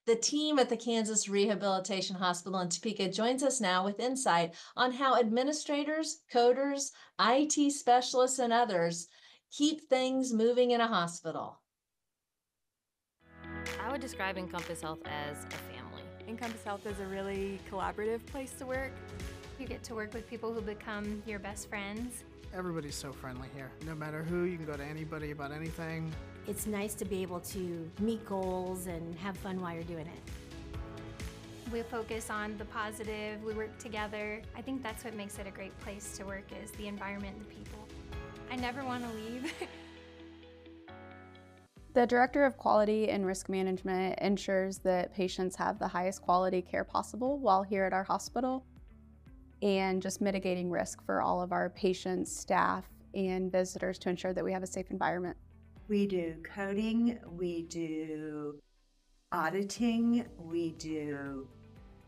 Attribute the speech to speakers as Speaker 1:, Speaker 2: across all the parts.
Speaker 1: The team at the Kansas Rehabilitation Hospital in Topeka joins us now with insight on how administrators, coders, IT specialists, and others keep things moving in a hospital.
Speaker 2: I would describe Encompass Health as a family.
Speaker 3: Encompass Health is a really collaborative place to work.
Speaker 4: You get to work with people who become your best friends.
Speaker 5: Everybody's so friendly here. No matter who, you can go to anybody about anything.
Speaker 6: It's nice to be able to meet goals and have fun while you're doing it.
Speaker 4: We focus on the positive, we work together. I think that's what makes it a great place to work, is the environment and the people. I never want to leave.
Speaker 3: The Director of Quality and Risk Management ensures that patients have the highest quality care possible while here at our hospital, and just mitigating risk for all of our patients, staff, and visitors to ensure that we have a safe environment.
Speaker 7: We do coding, we do auditing, we do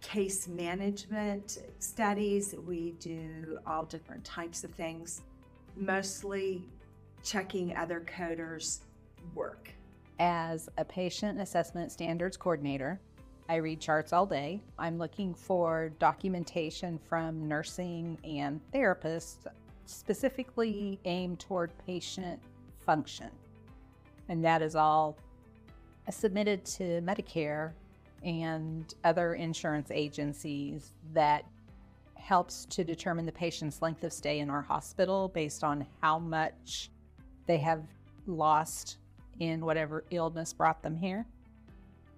Speaker 7: case management studies, we do all different types of things, mostly checking other coders' work.
Speaker 8: As a patient assessment standards coordinator, I read charts all day. I'm looking for documentation from nursing and therapists specifically aimed toward patient function. And that is all submitted to Medicare and other insurance agencies that helps to determine the patient's length of stay in our hospital based on how much they have lost in whatever illness brought them here.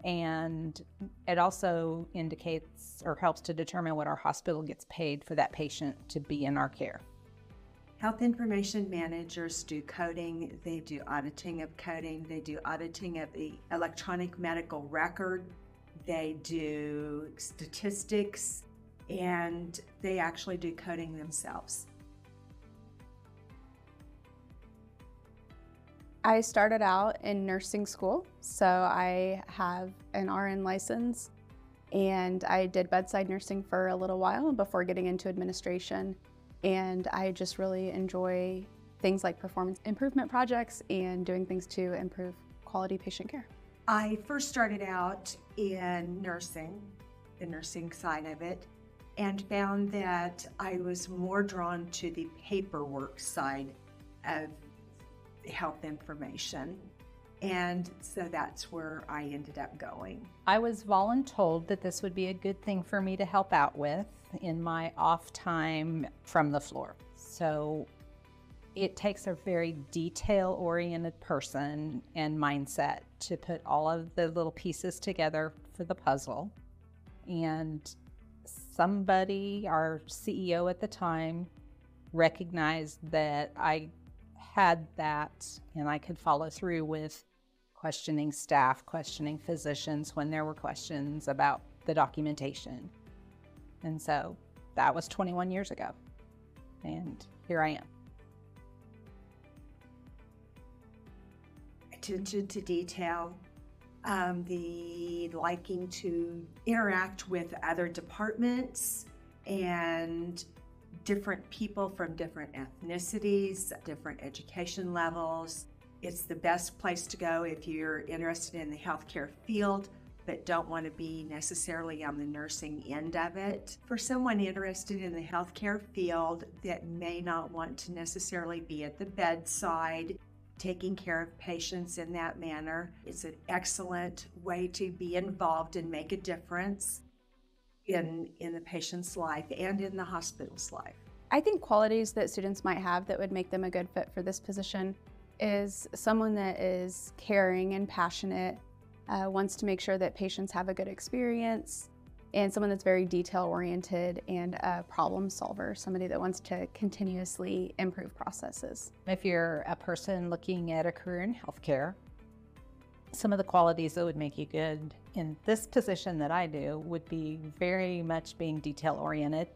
Speaker 8: And it also indicates or helps to determine what our hospital gets paid for that patient to be in our care.
Speaker 7: Health information managers do coding, they do auditing of coding, they do auditing of the electronic medical record, they do statistics, and they actually do coding themselves.
Speaker 3: I started out in nursing school, so I have an RN license, and I did bedside nursing for a little while before getting into administration. And I just really enjoy things like performance improvement projects and doing things to improve quality patient care.
Speaker 7: I first started out in nursing, the nursing side of it, and found that I was more drawn to the paperwork side of health information. And so that's where I ended up going.
Speaker 8: I was voluntold that this would be a good thing for me to help out with in my off time from the floor. So it takes a very detail-oriented person and mindset to put all of the little pieces together for the puzzle. And somebody, our CEO at the time, recognized that I had that and I could follow through with questioning staff, questioning physicians when there were questions about the documentation. And so that was 21 years ago, and here I am.
Speaker 7: Attention to detail, the liking to interact with other departments and different people from different ethnicities, different education levels. It's the best place to go if you're interested in the healthcare field, but don't want to be necessarily on the nursing end of it. For someone interested in the healthcare field that may not want to necessarily be at the bedside, taking care of patients in that manner, it's an excellent way to be involved and make a difference in the patient's life and in the hospital's life.
Speaker 3: I think qualities that students might have that would make them a good fit for this position is someone that is caring and passionate, wants to make sure that patients have a good experience, and someone that's very detail-oriented and a problem solver, somebody that wants to continuously improve processes.
Speaker 8: If you're a person looking at a career in healthcare, some of the qualities that would make you good in this position that I do would be very much being detail-oriented,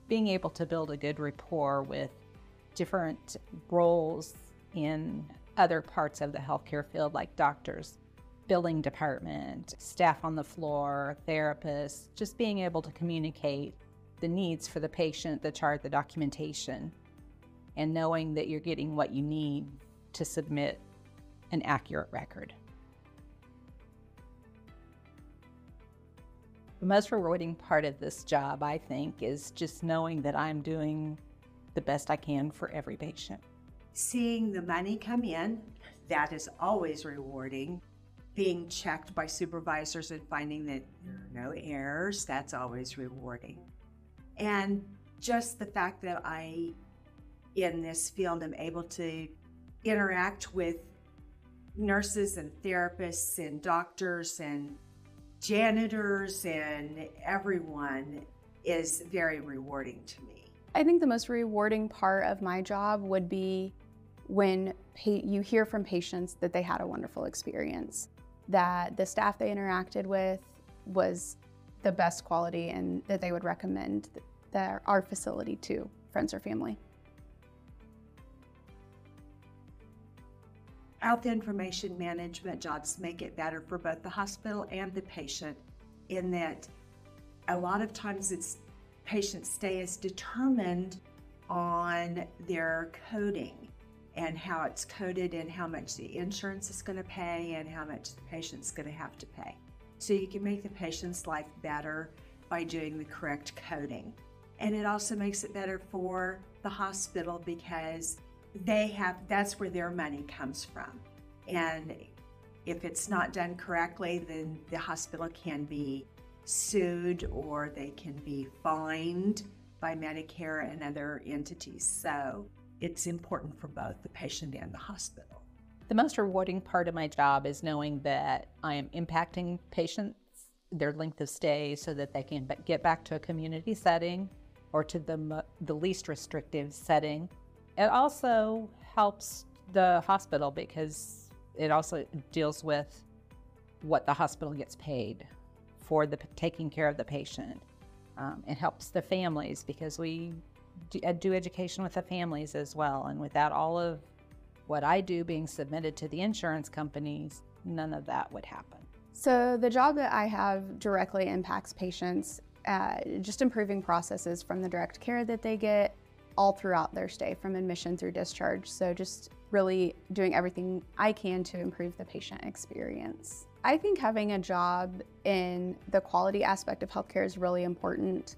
Speaker 8: being able to build a good rapport with different roles in other parts of the healthcare field, like doctors, billing department, staff on the floor, therapists, just being able to communicate the needs for the patient, the chart, the documentation, and knowing that you're getting what you need to submit an accurate record. The most rewarding part of this job, I think, is just knowing that I'm doing the best I can for every patient.
Speaker 7: Seeing the money come in, that is always rewarding. Being checked by supervisors and finding that there are no errors, that's always rewarding. And just the fact that I, in this field, am able to interact with nurses and therapists and doctors and janitors and everyone is very rewarding to me.
Speaker 3: I think the most rewarding part of my job would be when you hear from patients that they had a wonderful experience, that the staff they interacted with was the best quality and that they would recommend our facility to friends or family.
Speaker 7: Health information management jobs make it better for both the hospital and the patient in that a lot of times it's patient stay is determined on their coding and how it's coded and how much the insurance is going to pay and how much the patient's going to have to pay. So you can make the patient's life better by doing the correct coding. And it also makes it better for the hospital because that's where their money comes from. And if it's not done correctly, then the hospital can be sued or they can be fined by Medicare and other entities. So it's important for both the patient and the hospital.
Speaker 8: The most rewarding part of my job is knowing that I am impacting patients, their length of stay, so that they can get back to a community setting or to the least restrictive setting. It also helps the hospital because it also deals with what the hospital gets paid for taking care of the patient. It helps the families because we do education with the families as well. And without all of what I do being submitted to the insurance companies, none of that would happen.
Speaker 3: So the job that I have directly impacts patients, just improving processes from the direct care that they get all throughout their stay, from admission through discharge. So just really doing everything I can to improve the patient experience. I think having a job in the quality aspect of healthcare is really important.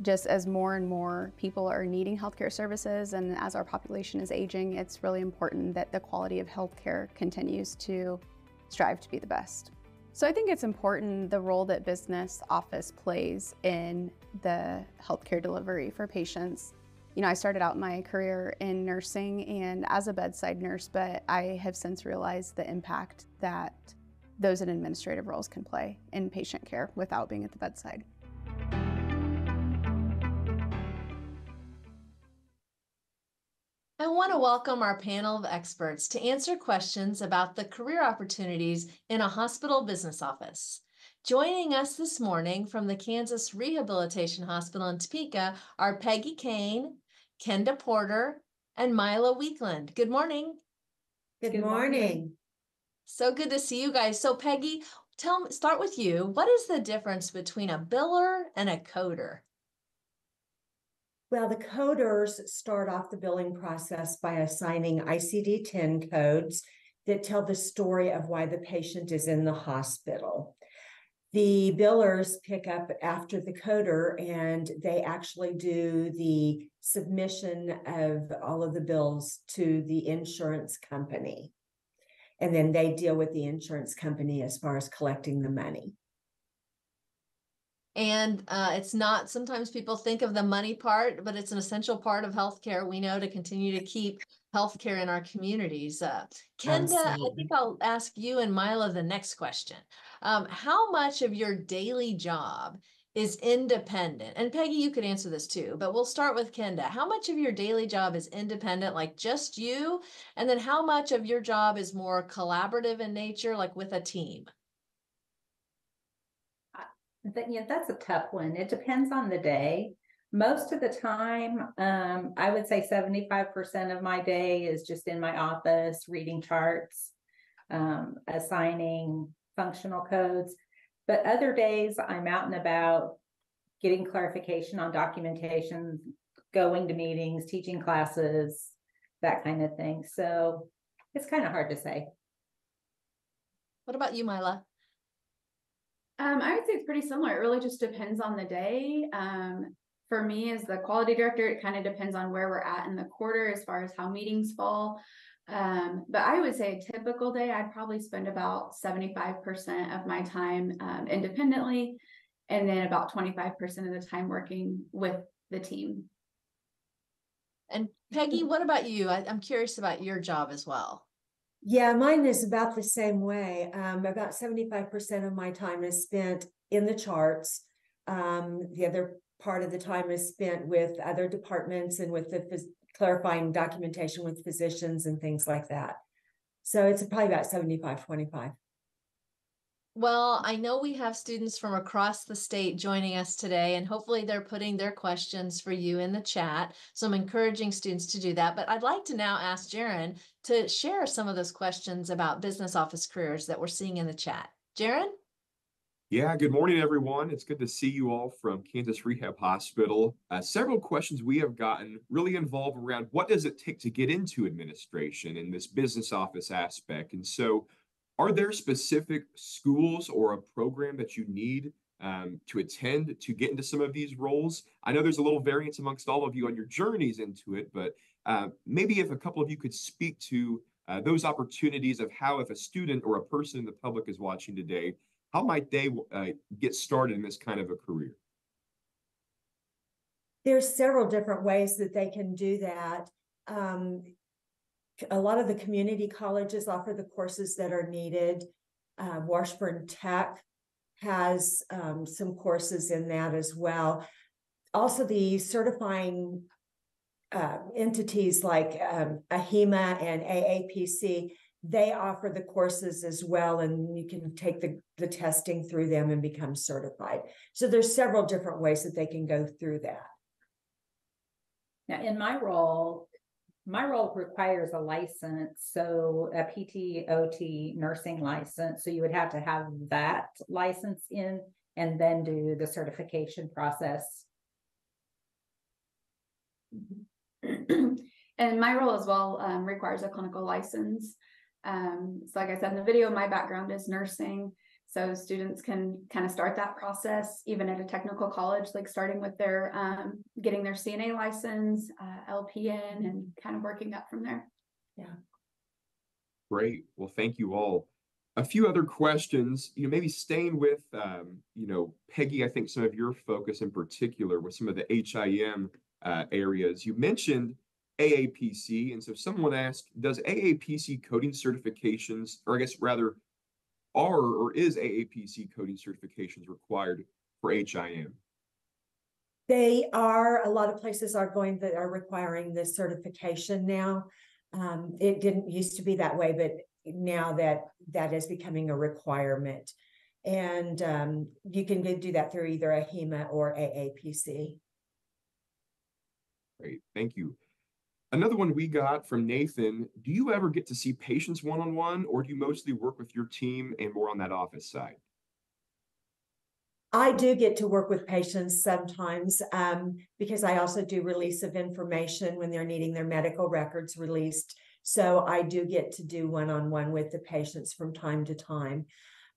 Speaker 3: Just as more and more people are needing healthcare services and as our population is aging, it's really important that the quality of healthcare continues to strive to be the best. So I think it's important the role that business office plays in the healthcare delivery for patients. You know, I started out my career in nursing and as a bedside nurse, but I have since realized the impact that those in administrative roles can play in patient care without being at the bedside.
Speaker 1: I want to welcome our panel of experts to answer questions about the career opportunities in a hospital business office. Joining us this morning from the Kansas Rehabilitation Hospital in Topeka are Peggy Kane, Kenda Porter, and Mila Weekland. Good morning.
Speaker 7: Good morning.
Speaker 1: So good to see you guys. So Peggy, start with you. What is the difference between a biller and a coder?
Speaker 9: Well, the coders start off the billing process by assigning ICD-10 codes that tell the story of why the patient is in the hospital. The billers pick up after the coder and they actually do the submission of all of the bills to the insurance company. And then they deal with the insurance company as far as collecting the money.
Speaker 1: And it's not, sometimes people think of the money part, but it's an essential part of healthcare, we know, to continue to keep healthcare in our communities. Kenda, I think I'll ask you and Mila the next question. How much of your daily job is independent? And Peggy, you could answer this too, but we'll start with Kenda. How much of your daily job is independent, like just you? And then how much of your job is more collaborative in nature, like with a team?
Speaker 10: Yeah, that's a tough one. It depends on the day. Most of the time, I would say 75% of my day is just in my office, reading charts, assigning functional codes. But other days, I'm out and about getting clarification on documentation, going to meetings, teaching classes, that kind of thing. So it's kind of hard to say.
Speaker 1: What about you, Mila?
Speaker 3: I would say it's pretty similar. It really just depends on the day. For me as the quality director, it kind of depends on where we're at in the quarter as far as how meetings fall. But I would say a typical day, I'd probably spend about 75% of my time independently, and then about 25% of the time working with the team.
Speaker 1: And Peggy, what about you? I'm curious about your job as well.
Speaker 9: Yeah, mine is about the same way. About 75% of my time is spent in the charts. The other part of the time is spent with other departments and with the clarifying documentation with physicians and things like that. So it's probably about 75-25.
Speaker 1: Well, I know we have students from across the state joining us today, and hopefully they're putting their questions for you in the chat. So I'm encouraging students to do that. But I'd like to now ask Jaron to share some of those questions about business office careers that we're seeing in the chat. Jaron?
Speaker 11: Yeah, good morning, everyone. It's good to see you all from Kansas Rehab Hospital. Several questions we have gotten really involve around what does it take to get into administration in this business office aspect. And so are there specific schools or a program that you need to attend to get into some of these roles? I know there's a little variance amongst all of you on your journeys into it, but maybe if a couple of you could speak to those opportunities of how, if a student or a person in the public is watching today, how might they get started in this kind of a career?
Speaker 9: There's several different ways that they can do that. A lot of the community colleges offer the courses that are needed. Washburn Tech has some courses in that as well. Also, the certifying entities like AHIMA and AAPC, they offer the courses as well, and you can take the testing through them and become certified. So there's several different ways that they can go through that.
Speaker 10: Now, in my role requires a license, so a PT/OT nursing license. So you would have to have that license in and then do the certification process.
Speaker 3: And my role as well requires a clinical license. So like I said in the video, my background is nursing. So students can kind of start that process even at a technical college, like starting with their getting their CNA license, LPN, and kind of working up from there.
Speaker 9: Yeah.
Speaker 11: Great. Well, thank you all. A few other questions, maybe staying with, Peggy, I think some of your focus in particular with some of the HIM areas. You mentioned AAPC, and so someone asked, does AAPC coding certifications, or I guess rather, is AAPC coding certifications required for HIM?
Speaker 9: They are. A lot of places are requiring this certification now. It didn't used to be that way, but now that is becoming a requirement. And you can do that through either AHIMA or AAPC.
Speaker 11: Great, thank you. Another one we got from Nathan, do you ever get to see patients one-on-one, or do you mostly work with your team and more on that office side?
Speaker 9: I do get to work with patients sometimes because I also do release of information when they're needing their medical records released. So I do get to do one-on-one with the patients from time to time.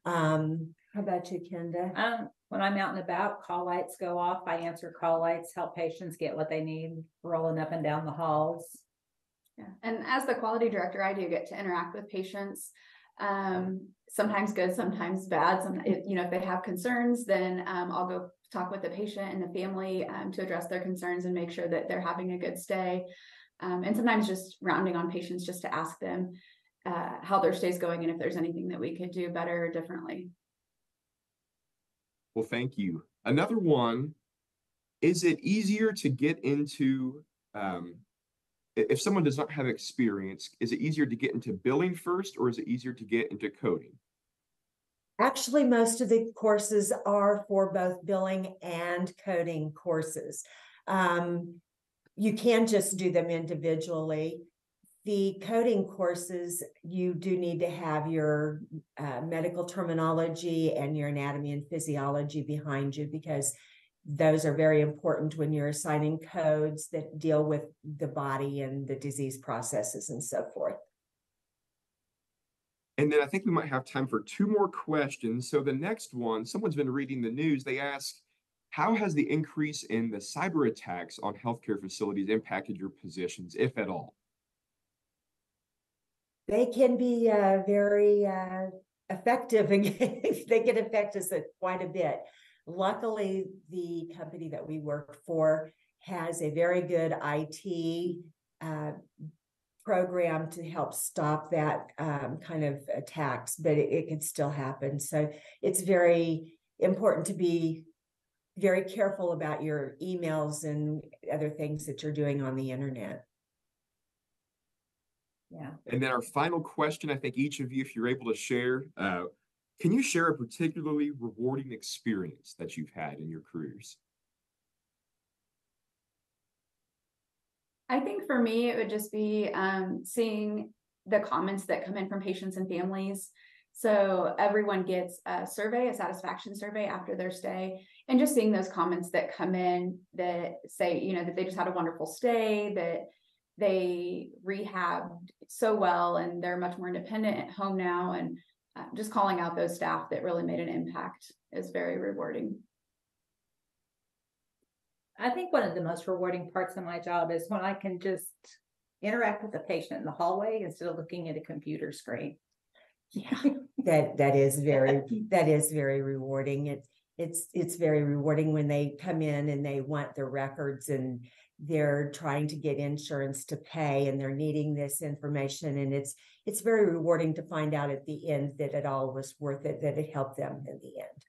Speaker 9: How about you, Kenda?
Speaker 10: When I'm out and about, call lights go off. I answer call lights, help patients get what they need, rolling up and down the halls.
Speaker 3: Yeah, and as the quality director, I do get to interact with patients. Sometimes good, sometimes bad. If they have concerns, then I'll go talk with the patient and the family to address their concerns and make sure that they're having a good stay. And sometimes just rounding on patients just to ask them how their stay's going and if there's anything that we could do better or differently.
Speaker 11: Well, thank you. Another one, is it easier to get into, if someone does not have experience, is it easier to get into billing first, or is it easier to get into coding?
Speaker 9: Actually, most of the courses are for both billing and coding courses. You can just do them individually. The coding courses, you do need to have your medical terminology and your anatomy and physiology behind you, because those are very important when you're assigning codes that deal with the body and the disease processes and so forth.
Speaker 11: And then I think we might have time for two more questions. So the next one, someone's been reading the news. They ask, how has the increase in the cyber attacks on healthcare facilities impacted your positions, if at all?
Speaker 9: They can be very effective and they can affect us quite a bit. Luckily, the company that we work for has a very good IT program to help stop that kind of attacks, but it can still happen. So it's very important to be very careful about your emails and other things that you're doing on the internet.
Speaker 10: Yeah.
Speaker 11: And then our final question, I think each of you, if you're able to share, can you share a particularly rewarding experience that you've had in your careers?
Speaker 3: I think for me, it would just be seeing the comments that come in from patients and families. So everyone gets a survey, a satisfaction survey after their stay, and just seeing those comments that come in that say, you know, that they just had a wonderful stay, that they rehabbed so well and they're much more independent at home now, and just calling out those staff that really made an impact is very rewarding.
Speaker 10: I think one of the most rewarding parts of my job is when I can just interact with the patient in the hallway instead of looking at a computer screen.
Speaker 9: Yeah, that is very rewarding. It's very rewarding when they come in and they want their records and they're trying to get insurance to pay and they're needing this information, and it's very rewarding to find out at the end that it all was worth it, that it helped them in the end.